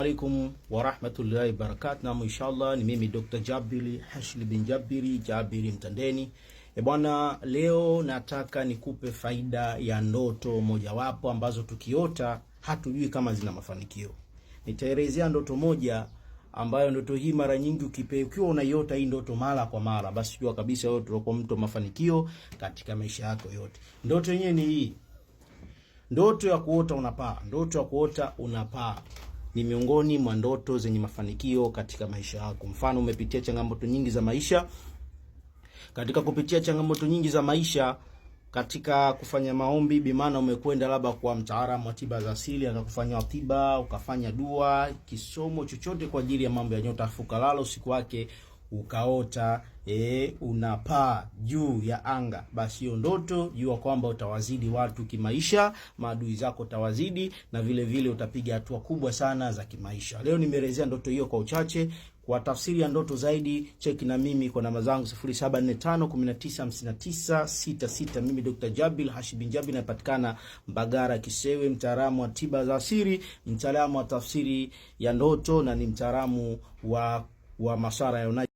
Alaikum wa rahmatullahi wa barakatuh. Na inshallah ni mimi Dr. Jabiri Hashim bin Jabiri Mtandeni. Bwana, leo nataka nikupe faida ya ndoto mojawapo ambazo tukiota hatujui kama zina mafanikio. Nitaelezea ndoto moja ambayo ndoto hii mara nyingi ukiwa unaiota hii ndoto mara kwa mara, basi jua kabisa wewe utakuwa mtu mafanikio katika maisha yako yote. Ndoto yenyewe ni hii. Ndoto ya kuota unapaa. Ndoto ya kuota unapaa ni miongoni mwa ndoto zenye mafanikio katika maisha yako. Mfano, umepitia changamoto nyingi za maisha. Katika kupitia changamoto nyingi za maisha, katika kufanya maombi, bimaana umekwenda labda kwa mtaalamu wa tiba za asili akakufanyia tiba, ukafanya dua, kisomo chochote kwa ajili ya mambo ya nyota, afukalala usiku wake ukaota unapaa juu ya anga, basi hiyo ndoto jua kwamba utawazidi watu kimaisha, maadui zako utawazidi, na vile vile utapiga hatua kubwa sana za kimaisha. Leo nimeelezea ndoto hiyo kwa uchache. Kwa tafsiri ya ndoto zaidi, cheki na mimi kwa namba zangu 0745195966. Mimi Dr. Jabiri Hashim bin Jabiri, napatikana Mbagara Kisewe, mtaalamu wa tiba za asili, mtaalamu wa tafsiri ya ndoto, na ni mtaalamu wa masuala ya